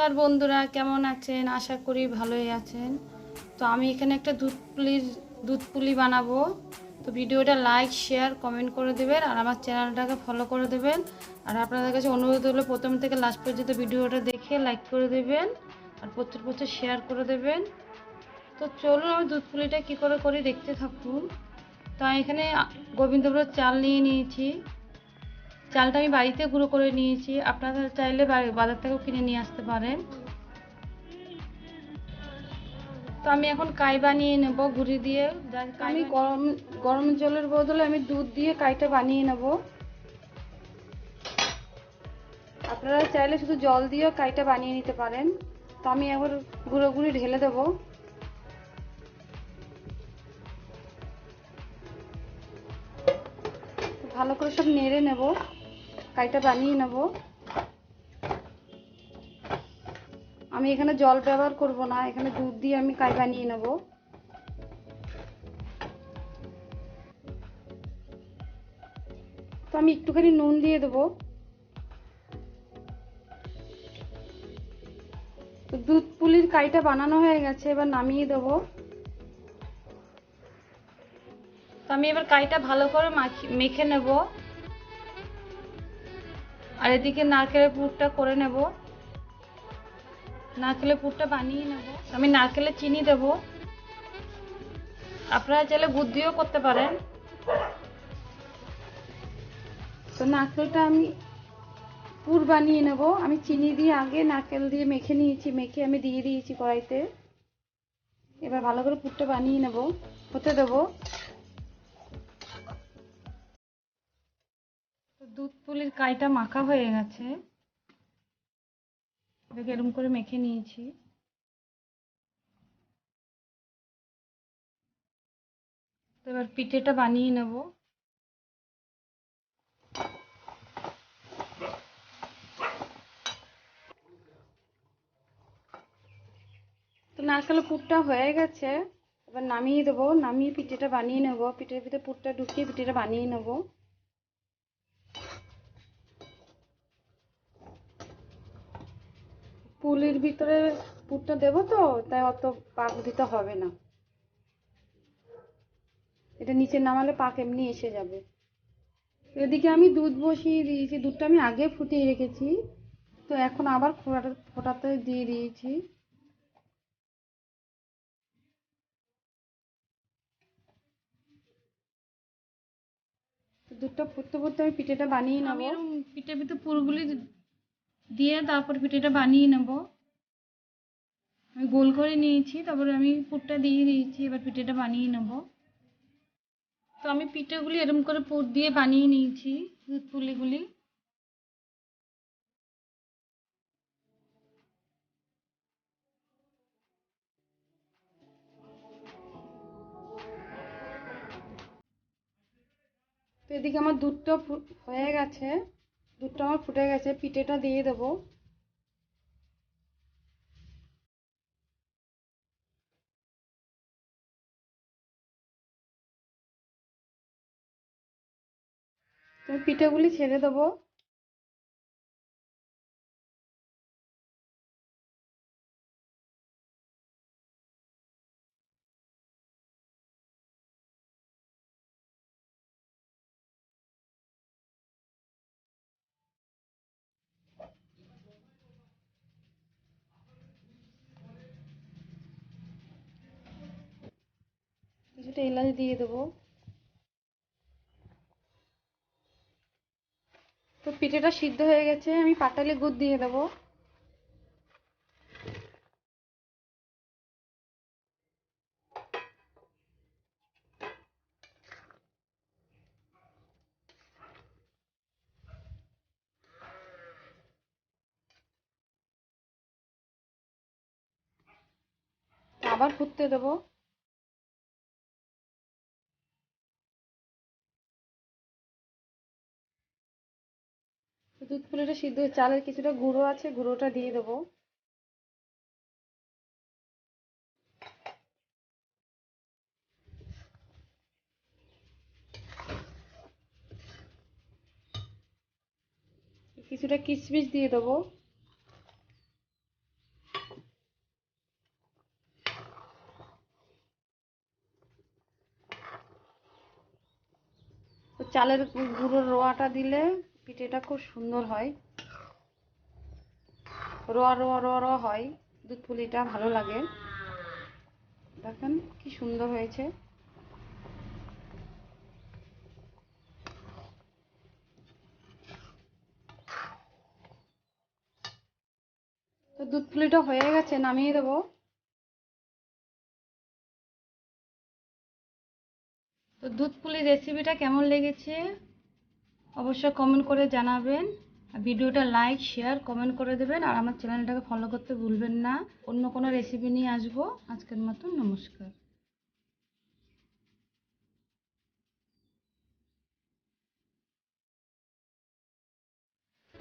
নমস্কার বন্ধুরা, কেমন আছেন? আশা করি ভালোই আছেন। তো আমি এখানে একটা দুধ পুলি বানাবো। তো ভিডিওটা লাইক শেয়ার কমেন্ট করে দেবেন আর আমার চ্যানেলটাকে ফলো করে দেবেন। আর আপনাদের কাছে অনুরোধ হলো প্রথম থেকে লাস্ট পর্যন্ত ভিডিওটা দেখে লাইক করে দেবেন আর প্রচুর শেয়ার করে দেবেন। তো চলুন আমি দুধ পুলিটা কী করে করি দেখতে থাকুন। তো আমি এখানে গোবিন্দভোগ চাল নিয়ে নিয়েছি। চালটা আমি বাড়িতে গুঁড়ো করে নিয়েছি, আপনারা চাইলে বাজার থেকেও কিনে নিয়ে আসতে পারেন। তো আমি এখন কাই বানিয়ে নেব গুঁড়ি দিয়ে। আমি গরম জলের বদলে আমি দুধ দিয়ে কাইটা বানিয়ে নেব। আপনারা চাইলে শুধু জল দিয়েও কাইটা বানিয়ে নিতে পারেন। তো আমি এবার গুঁড়ি ঢেলে দেব। ভালো করে সব নেড়ে নেব, কাইটা বানিয়ে নেব। আমি এখানে জল ব্যবহার করব না, এখানে দুধ দিয়ে আমি কাই বানিয়ে নেব। তো আমি একটুখানি নুন দিয়ে দেবো। দুধ পুলির কাইটা বানানো হয়ে গেছে, এবার নামিয়ে দেবো। তো আমি এবার কাইটা ভালো করে মেখে নেব আর এদিকে নারকেলের পুরটা করে নেব। নারকেলের পুরটা বানিয়ে নেব। আমি নারকেলের চিনি দেব, আপনারা চাইলে গুড় দিয়েও করতে পারেন। তো নারকেলটা আমি পুর বানিয়ে নেব। আমি চিনি দিয়ে আগে নারকেল দিয়ে মেখে নিয়েছি, মেখে আমি দিয়ে দিয়েছি কড়াইতে। এবার ভালো করে পুরটা বানিয়ে নেব, হতে দেবো। দুধ পুলির কাইটা মাখা হয়ে গেছে, এরকম করে মেখে নিয়েছি। তো এবার পিঠেটা বানিয়ে নেব। তো নারকেলের পুরটা হয়ে গেছে, এবার নামিয়ে দেবো। নামিয়ে পিঠেটা বানিয়ে নেব, পিঠের ভিতরে পুরটা ঢুকিয়ে পিঠেটা বানিয়ে নেব। পুলির ভিতরে পুরটা দেবো তো, তাই অত পাক দিতে হবে না। এটা নিচে নামালে পাক এমনি এসে যাবে। এদিকে আমি দুধ বসিয়ে দিয়েছি, দুধটা আমি আগে ফুটিয়ে রেখেছি। তো এখন আবার ফোটাতে দিয়ে দিয়েছি। দুধটা ফুটতে ফুটতে আমি পিঠেটা বানিয়ে নেব। আমি পিঠের ভিতরে পুরগুলি দিয়ে তারপর পিঠেটা বানিয়ে নেব। আমি গোল করে নিয়েছি, তারপরে আমি পুরটা দিয়ে দিয়েছি, এবার পিঠেটা বানিয়ে নেব। তো আমি পিঠেগুলি এরকম করে পুর দিয়ে বানিয়ে নিয়েছি, দুধ পুলিগুলি। তো এদিকে আমার দুধটা হয়ে গেছে, দুধটা আমার ফুটে গেছে, পিঠেটা দিয়ে দেবো। তো পিঠেগুলি ছেড়ে দেবো। কিছুটা এলাচ দিয়ে দেবো। তো পিঠেটা সিদ্ধ হয়ে গেছে, আমি পাটালি গুড় দিয়ে দেবো। আবার ফুটতে দেবো। দুধ পুলিটা সিদ্ধ হয়ে চালের কিছুটা গুঁড়ো আছে, গুঁড়োটা দিয়ে দেবো। কিছুটা কিশমিশ দিয়ে দেবো। চালের গুঁড়োর রোয়াটা দিলে পিঠেটা খুব সুন্দর হয়, রোয়া রোয়া রোয়া রোয়া হয়, দুধ পুলিটা ভালো লাগে। দেখেন কি সুন্দর হয়েছে। তো দুধ পুলিটা হয়ে গেছে, নামিয়ে দেবো। তো দুধ পুলির রেসিপিটা কেমন লেগেছে অবশ্যই কমেন্ট করে জানাবেন। আর ভিডিওটা লাইক শেয়ার কমেন্ট করে দেবেন, আর আমার চ্যানেলটাকে ফলো করতে ভুলবেন না। অন্য কোনো রেসিপি নিয়ে আসবো। আজকের মতো নমস্কার।